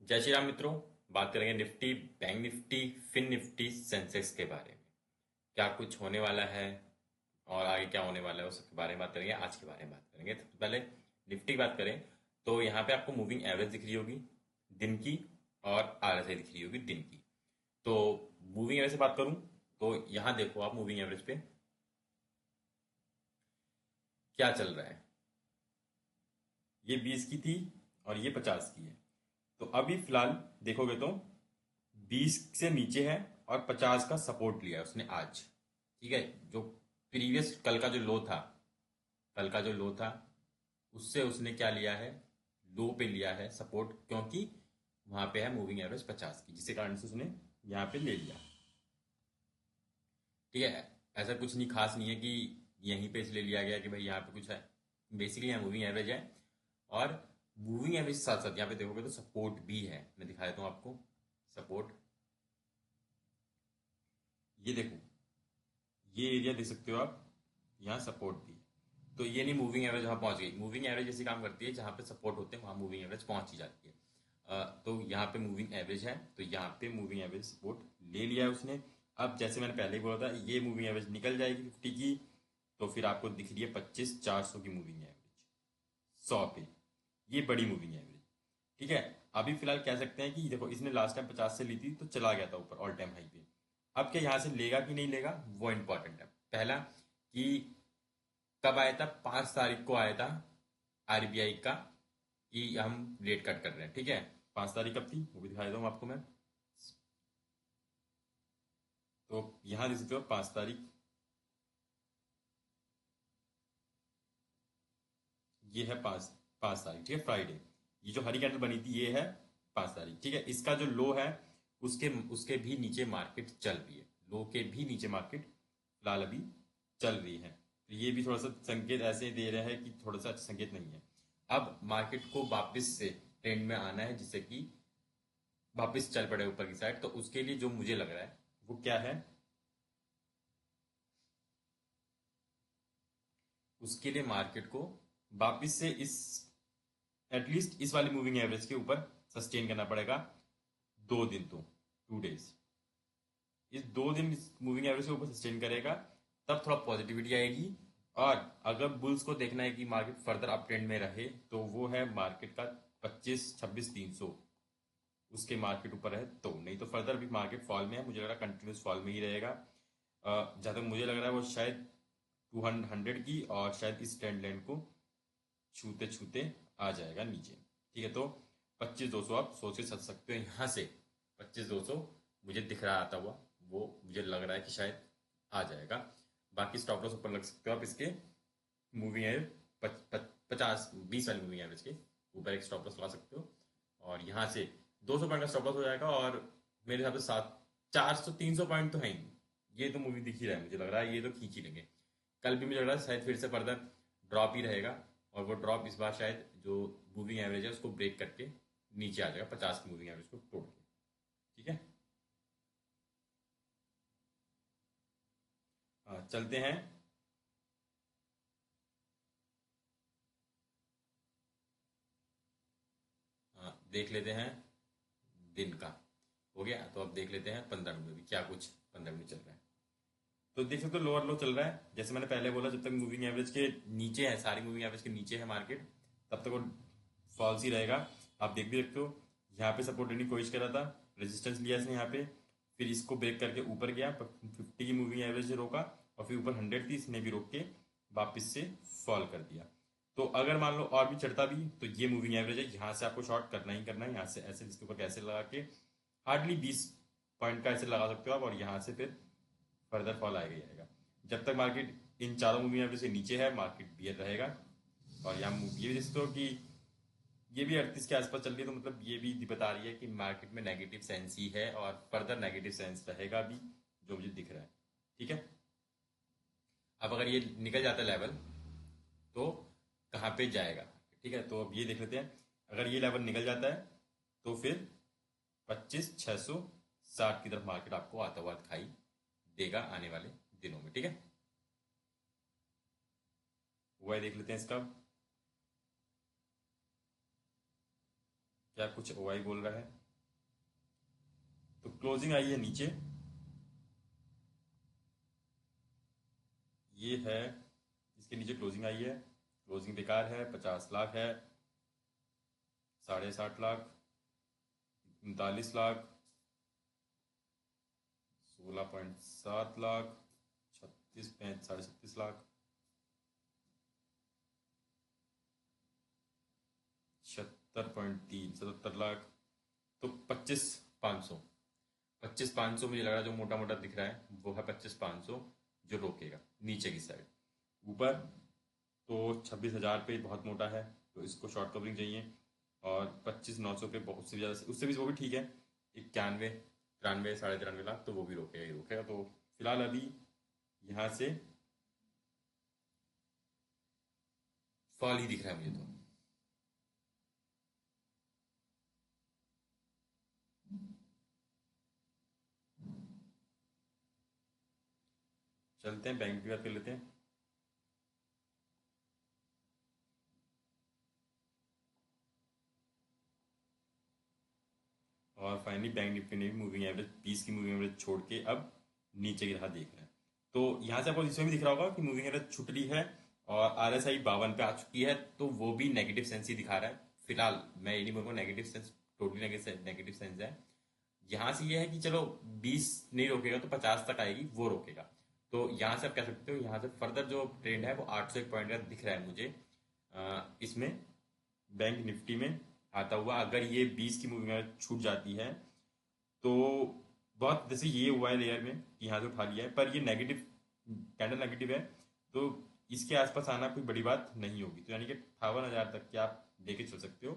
जय श्री राम मित्रों। बात करेंगे Nifty, bank Nifty, fin Nifty, Sensex के बारे में। क्या कुछ होने वाला है और आगे क्या होने वाला है उसके बारे में बात करेंगे। आज के बारे में बात करेंगे। तो पहले निफ्टी की बात करें तो यहाँ पे आपको मूविंग एवरेज दिख रही होगी दिन की, और आरएसआई दिख रही होगी दिन की। तो मूविंग एवरेज से बात करूं तो यहाँ देखो आप मूविंग एवरेज पे क्या चल रहा है। ये 20 की थी और ये 50 की है। तो अभी फिलहाल देखोगे तो 20 से नीचे है और 50 का सपोर्ट लिया है उसने आज। ठीक है, जो प्रीवियस कल का जो लो था उससे उसने क्या लिया है, लो पे लिया है सपोर्ट, क्योंकि वहां पे है मूविंग एवरेज 50 की, जिसके कारण से उसने यहाँ पे ले लिया। ठीक है, ऐसा कुछ नहीं, खास नहीं है कि यहीं पे इसलिए लिया गया कि भाई यहाँ पे कुछ है। बेसिकली यहाँ मूविंग एवरेज है, और मूविंग एवरेज के साथ साथ यहाँ पे देखोगे तो सपोर्ट भी है। मैं दिखा देता हूँ आपको सपोर्ट। ये देखो, ये एरिया देख सकते हो आप, यहाँ सपोर्ट भी है। तो ये नहीं मूविंग एवरेज वहां पहुंच गई। मूविंग एवरेज ऐसी काम करती है, जहां पे सपोर्ट होते हैं वहां मूविंग एवरेज पहुंच ही जाती है। तो यहाँ पे मूविंग एवरेज है, तो यहाँ पे मूविंग एवरेज सपोर्ट ले लिया है उसने। अब जैसे मैंने पहले ही बोला था, ये मूविंग एवरेज निकल जाएगी 50 की, तो फिर आपको दिख रही है 25,400 की मूविंग एवरेज 100 पे। ये बड़ी मूविंग एवरेज। ठीक है, अभी फिलहाल कह सकते हैं कि देखो, इसने लास्ट टाइम 50 से ली थी तो चला गया था ऊपर ऑल टाइम हाई पे। अब क्या यहाँ से लेगा कि नहीं लेगा, वो इंपॉर्टेंट है। पहला कि कब आया था, 5 तारीख को आया था आरबीआई का कि हम रेट कट कर रहे हैं। ठीक है, 5 तारीख कब थी वो भी दिखा देता हूँ आपको मैं। तो यहां देख सकते हो 5 तारीख, ये है 5 तारीख। ठीक है, फ्राइडे। ये जो हरी कैंडल बनी थी ये है 5 तारीख। ठीक है, इसका जो लो है उसके उसके भी नीचे मार्केट चल रही है। लो के भी नीचे मार्केट फिलहाल अभी चल रही है। तो ये भी थोड़ा सा संकेत ऐसे दे रहा है कि थोड़ा सा अच्छा संकेत नहीं है। अब मार्केट को वापस से ट्रेंड में आना है, जिससे कि वापस चल पड़े ऊपर की साइड। तो उसके लिए जो मुझे लग रहा है वो क्या है, उसके लिए मार्केट को वापस से इस एटलीस्ट इस वाली मूविंग एवरेज के ऊपर सस्टेन करना पड़ेगा 2 दिन तो, 2 डेज। इस 2 दिन इस मूविंग एवरेज के ऊपर सस्टेन करेगा, तब थोड़ा पॉजिटिविटी आएगी। और अगर बुल्स को देखना है कि मार्केट फर्दर अप ट्रेंड में रहे, तो वो है मार्केट का 25-26-300। उसके मार्केट ऊपर है तो, नहीं तो फर्दर भी मार्केट फॉल में है। मुझे लग रहा है कंटिन्यूस फॉल में ही रहेगा। जहां तक मुझे लग रहा है वो शायद 200 की, और शायद इस ट्रेंड लाइन को छूते छूते आ जाएगा नीचे। ठीक है, तो 25,200 आप सोच के चल सकते हो यहाँ से। 25,200 मुझे दिख रहा आता हुआ, वो मुझे लग रहा है कि शायद आ जाएगा। बाकी स्टॉप लॉस ऊपर लग सकते हो आप इसके मूविंग एवरेज 50-20 वाली मूविंग एवरेज के ऊपर एक स्टॉप लॉस लगा सकते हो। और यहाँ से 200 पॉइंट का स्टॉप लॉस हो जाएगा। और मेरे हिसाब से 400-300 पॉइंट तो है ही। ये तो मूवी दिख ही रहा है, मुझे लग रहा है ये तो खींच ही लेंगे। कल भी मुझे लग रहा है शायद फिर से फर्दर ड्रॉप ही रहेगा, और वो ड्रॉप इस बार शायद जो मूविंग एवरेज है उसको ब्रेक करके नीचे आ जाएगा 50 की मूविंग एवरेज को तोड़ के। ठीक है, चलते हैं। देख लेते हैं दिन का। हो गया, तो अब देख लेते हैं 15 मिनट में भी क्या कुछ 15 मिनट चल रहा है। तो देख सकते हो लोअर लो चल रहा है। जैसे मैंने पहले बोला, जब तक मूविंग एवरेज के नीचे है, सारी मूविंग एवरेज के नीचे है मार्केट, तब तक वो फॉल्स ही रहेगा। आप देख भी सकते हो, यहाँ पे सपोर्ट लेने की कोशिश कर रहा था, रेजिस्टेंस लिया इसने यहाँ पे, फिर इसको ब्रेक करके ऊपर गया, 50 की मूविंग एवरेज से रोका, और फिर ऊपर 100 थी, इसने भी रोक के वापस से फॉल कर दिया। तो अगर मान लो और भी चढ़ता भी, तो ये मूविंग एवरेज है, यहाँ से आपको शॉर्ट करना ही करना है। यहाँ से ऐसे इसके ऊपर कैसे लगा के हार्डली 20 पॉइंट का ऐसे लगा सकते हो आप, और यहाँ से फिर फर्दर फॉल आएगा ही आएगा। जब तक मार्केट इन चारों मूविंग एवरेज से नीचे है, मार्केट बियर रहेगा। और यहाँ ये भी देखते हो कि ये भी 38 के आसपास चल रही है, तो मतलब ये भी बता रही है कि मार्केट में नेगेटिव सेंस ही है, और फर्दर नेगेटिव सेंस रहेगा भी, जो मुझे दिख रहा है। ठीक है, अब अगर ये निकल जाता है लेवल, तो कहाँ पे जाएगा। ठीक है, तो अब ये देख लेते हैं। अगर ये लेवल निकल जाता है तो फिर 25,660 की तरफ मार्केट आपको आता हुआ दिखाई देगा आने वाले दिनों में। ठीक है, वह देख लेते हैं इसका क्या कुछ ओआई बोल रहा है। तो क्लोजिंग आई है नीचे, ये है, इसके नीचे क्लोजिंग आई है। क्लोजिंग बेकार है, 50 लाख है, 60.5 लाख, 39 लाख, 16.7 लाख, 36.36 लाख, 76.3 77 लाख। तो 25,500, 25,500 मुझे लग रहा है जो मोटा मोटा दिख रहा है वो है 25,500 जो रोकेगा नीचे की साइड। ऊपर तो 26,000 पे बहुत मोटा है, तो इसको शॉर्ट कवरिंग चाहिए। और 25,900 पे बहुत, उससे भी ज़्यादा, उससे भी वो भी ठीक है, 91, 93, 93.5 लाख, तो वो भी रोकेगा ही रोकेगा। तो फिलहाल अभी यहाँ से फॉल ही दिख रहा है मुझे तो। चलते हैं बैंक की बात कर लेते हैं। और फाइनली बैंक निफ्टी ने भी मूविंग एवरेज, 20 की मूविंग एवरेज छोड़ के अब नीचे की राह देख रहा है। तो यहाँ से आपको इसमें भी दिख रहा होगा कि मूविंग एवरेज छुट रही है और आरएसआई 52 पे आ चुकी है, तो वो भी नेगेटिव सेंस ही दिखा रहा है फिलहाल। मैं ये नहीं बोलूँगा negative sense, totally negative sense है। यहाँ से ये है कि चलो 20 नहीं रोकेगा तो 50 तक आएगी, वो रोकेगा। तो यहाँ से आप कह सकते हो, यहाँ से फर्दर जो ट्रेंड है वो 801 पॉइंट का दिख रहा है मुझे इसमें, बैंक निफ्टी में आता हुआ। अगर ये 20 की मूविंग छूट जाती है तो बहुत, जैसे ये हुआ है लेयर में कि यहाँ से उठा लिया है, पर ये नेगेटिव कैंडल नेगेटिव है, तो इसके आसपास आना कोई बड़ी बात नहीं होगी। तो यानी कि 58,000 तक के आप लेके चल सकते हो।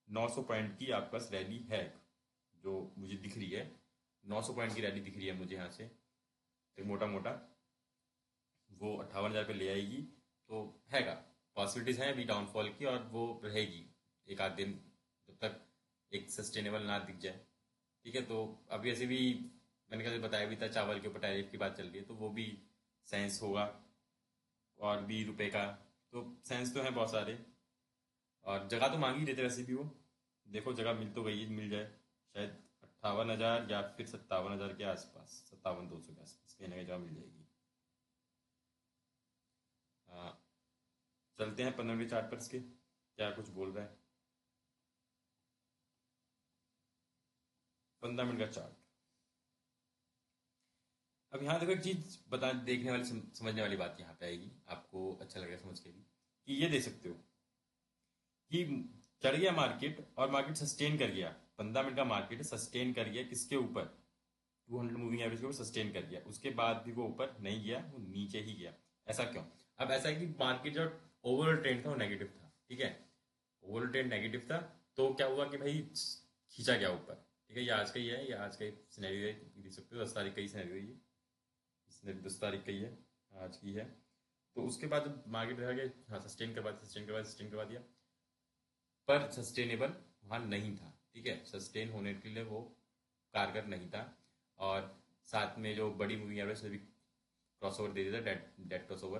900 पॉइंट की आपके पास रैली है जो मुझे दिख रही है, 900 पॉइंट की रैली दिख रही है मुझे यहाँ से, एक मोटा मोटा वो 58,000 पे ले आएगी। तो हैगा, पॉसिबिलिटीज हैं अभी डाउनफॉल की, और वो रहेगी एक आध दिन, जब तक एक सस्टेनेबल ना दिख जाए। ठीक है, तो अभी ऐसे भी मैंने कल बताया भी था, चावल के ऊपर टैरिफ की बात चल रही है, तो वो भी सेंस होगा, और 20 रुपए का, तो सेंस तो है बहुत सारे। और जगह तो मांग ही रहे थे वैसे भी वो, देखो जगह मिल तो गई, मिल जाए शायद 58,000 या फिर 57,000 के आसपास, 57,200 के आसपास कहीं ना कहीं जगह मिल जाएगी। हाँ, चलते हैं 15 मिनट चार्ट पर इसके, क्या कुछ बोल रहा है। 15 मिनट का चार्ट। अब यहाँ देखो एक चीज बता, देखने वाली समझने वाली बात यहाँ पे आएगी, आपको अच्छा लगेगा समझ के भी, कि ये देख सकते हो कि चढ़ गया मार्केट और मार्केट सस्टेन कर गया। 15 मिनट का मार्केट सस्टेन कर गया किसके ऊपर, 200 मूविंग एवरेज के ऊपर सस्टेन कर गया, उसके बाद भी वो ऊपर नहीं गया, वो नीचे ही गया। ऐसा क्यों? अब ऐसा है कि मार्केट जो ओवरऑल ट्रेंड था वो नेगेटिव था, ठीक है, ओवरऑल ट्रेंड नेगेटिव था। तो क्या हुआ कि भाई खींचा गया ऊपर, ठीक है, ये आज का ही है, ये आज का सिनेरियो है, देख सकते हो 10 तारीख का ही सिनेरियो है ये, सिनेरियो 10 तारीख का ही है, आज की है। तो उसके बाद जब मार्केट रह गया, हाँ सस्टेन करवा दिया, सस्टेन करवा दिया, पर सस्टेनेबल वहाँ नहीं था, ठीक है, सस्टेन होने के लिए वो कारगर नहीं था। और साथ में जो बड़ी मूविंग एवरेज भी क्रॉस ओवर दे दिया था, डेड डेड क्रॉस ओवर,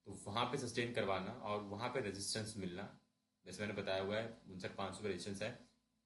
तो वहाँ पे सस्टेन करवाना और वहाँ पे रेजिस्टेंस मिलना, जैसे मैंने बताया हुआ है 59,500 पे रेजिस्टेंस है,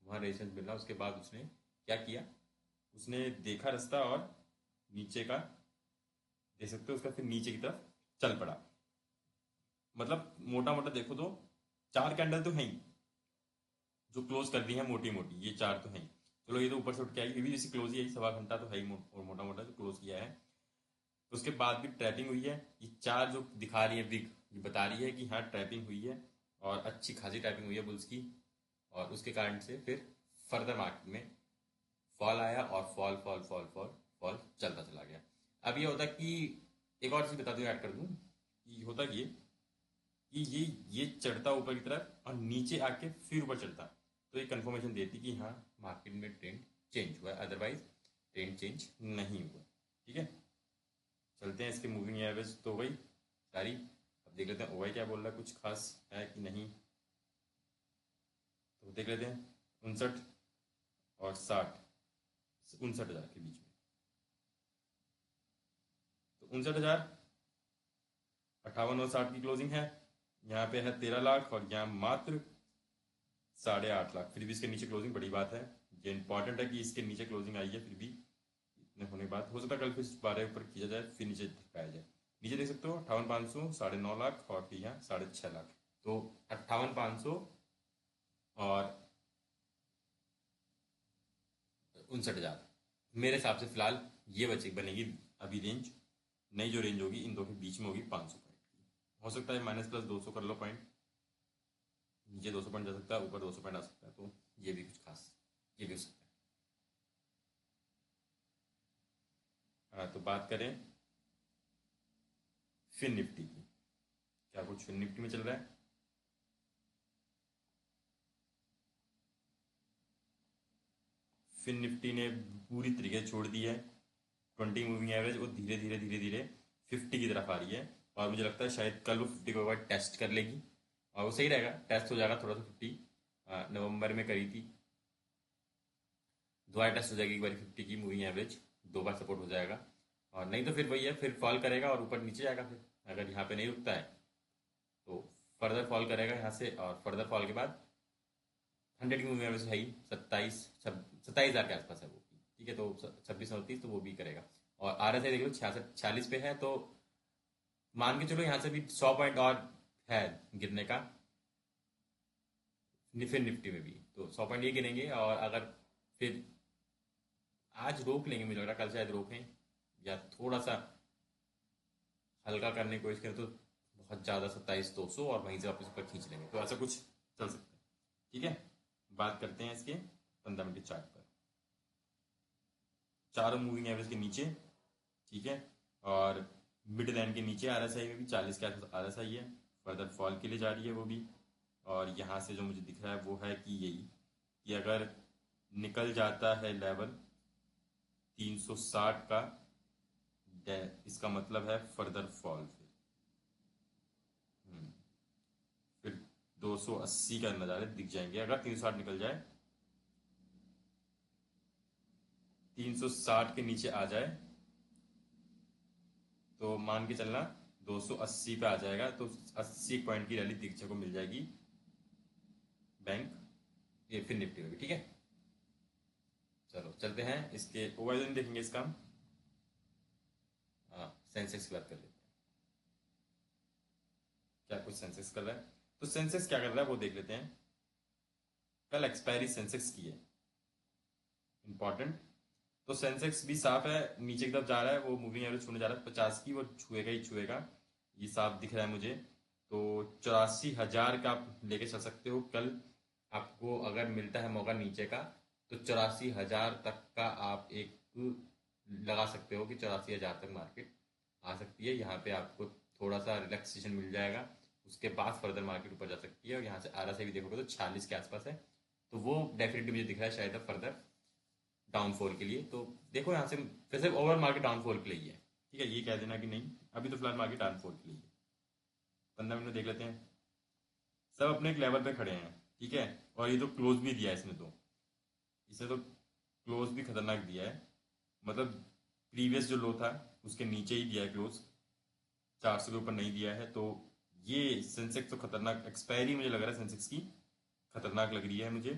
वहाँ रेजिस्टेंस मिलना, उसके बाद उसने क्या किया, उसने देखा रास्ता और नीचे का, देख सकते हो उसका, फिर नीचे की तरफ चल पड़ा। मतलब मोटा मोटा देखो तो 4 कैंडल तो है ही जो क्लोज कर दी है मोटी मोटी, ये 4 तो हैं। चलो ये तो ऊपर से उठ के आई, ये भी जैसे क्लोज ही है, 1.25 घंटा तो है ही, और मोटा मोटा जो क्लोज किया है। तो उसके बाद भी ट्रैपिंग हुई है, ये 4 जो दिखा रही है विग, ये बता रही है कि हाँ ट्रैपिंग हुई है, और अच्छी खासी ट्रैपिंग हुई है बुल्स की। और उसके कारण से फिर फर्दर मार्केट में फॉल आया, और fall fall fall fall fall चलता चला गया। अब ये होता कि, एक और चीज बता दूं, ऐड कर दूं, कि होता कि ये चढ़ता ऊपर की तरफ और नीचे आके फिर ऊपर चढ़ता, तो ये कंफर्मेशन देती कि हाँ मार्केट में ट्रेंड चेंज हुआ है, अदरवाइज ट्रेंड चेंज नहीं हुआ। ठीक है, चलते हैं, इसके मूविंग एवरेज तो वही सारी, अब देख लेते हैं ओवाई क्या बोल रहा है, कुछ खास है कि नहीं, तो देख लेते हैं। 59 और 60, 59,000 के बीच में, तो 59,000, 58 और 60 की क्लोजिंग है। यहाँ पे है 13 लाख, और यहाँ मात्र 8.5 लाख, फिर भी इसके नीचे क्लोजिंग, बड़ी बात है। ये इंपॉर्टेंट है कि इसके नीचे क्लोजिंग आई है, फिर भी इतने होने के बाद हो सकता है कल फिर 12 ऊपर किया जाए, फिर नीचे दिखाया जाए। नीचे देख सकते हो 58,500, 9.5 लाख, और फिर यहाँ 6.5 लाख। तो 58,500 और 59,000 मेरे हिसाब से फिलहाल ये बनेगी अभी रेंज। नई जो रेंज होगी इन दो के बीच में होगी 500 पॉइंट की। हो सकता है माइनस प्लस 200 कर लो पॉइंट, नीचे 200 पॉइंट जा सकता है, ऊपर 200 पॉइंट आ सकता है, तो ये भी कुछ खास, ये भी हो सकता है। हाँ, तो बात करें फिन निफ्टी की, क्या कुछ फिन निफ्टी में चल रहा है। फिन निफ्टी ने पूरी तरीके से छोड़ दी है 20 मूविंग एवरेज, वो धीरे धीरे धीरे धीरे 50 की तरफ आ रही है। और मुझे लगता है शायद कल वो 50 को एक बार टेस्ट कर लेगी, और वो सही रहेगा, टेस्ट हो जाएगा थोड़ा सा 50। नवंबर में करी थी, दोबारा टेस्ट हो जाएगी एक बार 50 की मूविंग एवरेज, दो बार सपोर्ट हो जाएगा। और नहीं तो फिर वही है, फिर फॉल करेगा और ऊपर नीचे जाएगा। फिर अगर यहाँ पे नहीं रुकता है तो फर्दर फॉल करेगा यहाँ से, और फर्दर फॉल के बाद 100 की मूविंग एवरेज है ही 27,000 के आसपास है वो भी, ठीक है। तो 26-29 तो वो भी करेगा। और आर एस आई देख लो 66-46 पे है, तो मान के चलो यहाँ से भी 100 पॉइंट और है गिरने का, फिर निफ्टी में भी तो 100 पॉइंट ये गिरेंगे। और अगर फिर आज रोक लेंगे, मुझे लग रहा है कल शायद रोकें, या थोड़ा सा हल्का करने की कोशिश करें तो बहुत ज़्यादा 27,200 और वहीं से वापस ऊपर खींच लेंगे, तो ऐसा कुछ चल सकता है, ठीक है। बात करते हैं इसके 15 मिनट चार्ट पर, चारों मूविंग एवरेज के नीचे, ठीक है। और मिड लाइन के नीचे आरएसआई में भी 40 के आसपास आरएसआई है, फर्दर फॉल के लिए जा रही है वो भी। और यहाँ से जो मुझे दिख रहा है वो है कि यही, कि अगर निकल जाता है लेवल 360 का, इसका मतलब है फर्दर फॉल। फिर 280 का नज़ारे दिख जाएंगे अगर 360 निकल जाए, 360 के नीचे आ जाए तो मान के चलना 280 पे आ जाएगा, तो 80 पॉइंट की रैली देखने को मिल जाएगी बैंक, ये फिर निफ्टी में भी, ठीक है। चलो चलते हैं इसके ओवरऑल देखेंगे इसका हम। हाँ, सेंसेक्स की बात कर लेते हैं, क्या कुछ सेंसेक्स कर रहा है। तो सेंसेक्स क्या कर रहा है वो देख लेते हैं। कल एक्सपायरी सेंसेक्स की है, इंपॉर्टेंट। तो सेंसेक्स भी साफ है, नीचे की तरफ जा रहा है, वो मूविंग एवरेज छूने जा रहा है 50 की, वो छुएगा ही छुएगा, ये साफ दिख रहा है मुझे। तो 84,000 का आप लेके चल सकते हो कल, आपको अगर मिलता है मौका नीचे का, तो 84,000 तक का आप एक लगा सकते हो कि 84,000 तक मार्केट आ सकती है। यहाँ पे आपको थोड़ा सा रिलैक्सेशन मिल जाएगा, उसके बाद फर्दर मार्केट ऊपर जा सकती है। और यहाँ से आरएसआई भी देखोगे तो 46 के आसपास है, तो वो डेफिनेटली मुझे दिख रहा है शायद अब फर्दर डाउनफॉल के लिए। तो देखो यहाँ से वैसे ओवरऑल मार्केट डाउनफॉल के लिए ही है, ठीक है, ये कह देना कि नहीं, अभी तो फिलहाल मार्केट डाउनफॉल के लिए है। 15 मिनट देख लेते हैं, सब अपने एक लेवल पे खड़े हैं, ठीक है। और ये तो क्लोज भी दिया है इसने तो क्लोज भी खतरनाक दिया है, मतलब प्रीवियस जो लो था उसके नीचे ही दिया है क्लोज, 400 के ऊपर नहीं दिया है। तो ये सेंसेक्स तो खतरनाक एक्सपायरी मुझे लग रहा है सेंसेक्स की, खतरनाक लग रही है मुझे।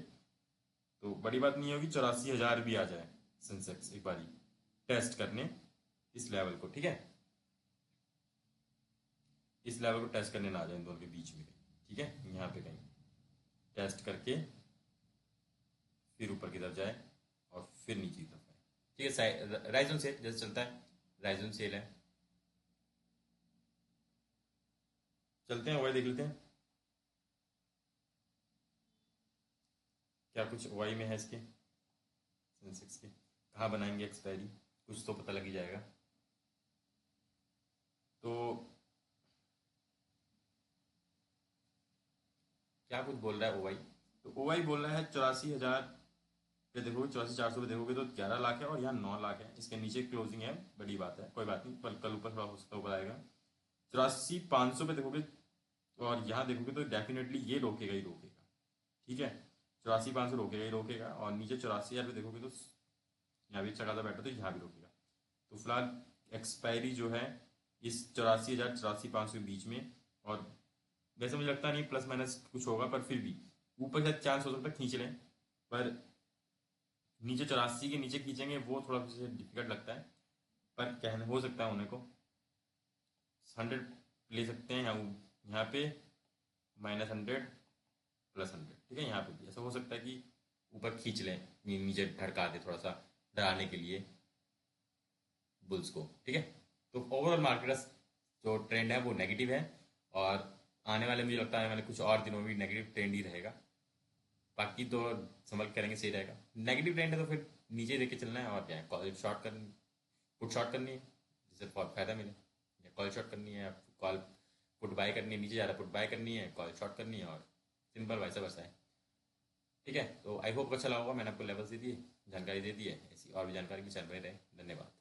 तो बड़ी बात नहीं होगी 84,000 भी आ जाए सेंसेक्स एक बारी टेस्ट करने इस लेवल को, ठीक है, इस लेवल को टेस्ट करने ना आ जाए इन दोनों के बीच में, ठीक है, यहाँ पे कहीं टेस्ट करके फिर ऊपर की तरफ जाए और फिर नीचे की तरफ आए, ठीक है। राइजन सेल जैसे चलता है, राइजन सेल है, चलते हैं वाई देख लेते हैं क्या कुछ वाई में है इसके सेंसेक्स के, कहाँ बनाएंगे एक्सपायरी, कुछ तो पता लग ही जाएगा। तो क्या कुछ बोल रहा है ओवाई, तो ओवाई बोल रहा है 84,000 पे देखोगे, 84,400 पे देखोगे तो 11 लाख है, और यहाँ 9 लाख है, इसके नीचे क्लोजिंग है, बड़ी बात है, कोई बात नहीं, पर कल ऊपर थोड़ा हो सकता ऊपर आएगा। 84,500 पे देखोगे और यहाँ देखोगे तो डेफिनेटली ये रोकेगा ही रोकेगा, ठीक है, 84,500 रोकेगा ही रोकेगा। और नीचे 84,000 पे देखोगे तो यहाँ भी अच्छा खासा बैठा, तो यहाँ भी रोकेगा। तो फिलहाल एक्सपायरी जो है इस 84,000 84,500 के बीच में, और वैसे मुझे लगता नहीं प्लस माइनस कुछ होगा, पर फिर भी ऊपर का चांस हो सकता है खींच लें, पर नीचे 84 के नीचे खींचेंगे वो थोड़ा सा डिफिकल्ट लगता है, पर कहना हो सकता है होने को। 100 ले सकते हैं यहाँ पे, -100 +100, ठीक है। यहाँ पे भी ऐसा हो सकता है कि ऊपर खींच लें, नीचे ढड़का दे थोड़ा सा डराने के लिए बुल्स को, ठीक है। तो ओवरऑल मार्केट का जो ट्रेंड है वो नेगेटिव है, और आने वाले मुझे लगता है आने वाले कुछ और दिनों में भी नेगेटिव ट्रेंड ही रहेगा। बाकी तो संभल के करेंगे, सही रहेगा। नेगेटिव ट्रेंड है तो फिर नीचे देके चलना है, और क्या है, कॉल शॉर्ट करनी, पुट शॉर्ट करनी है जिससे बहुत फायदा मिले, या कॉल शॉर्ट करनी है, कॉल पुट बाय करनी है, नीचे ज़्यादा पुट बाय करनी है, कॉल शॉर्ट करनी है, और सिंपल वैसा वैसा है, ठीक है। तो आई होप अच्छा लगा होगा, मैंने आपको लेवल्स दे दिए, जानकारी दे दी है। ऐसी और भी जानकारी की चल रहे रहे। धन्यवाद।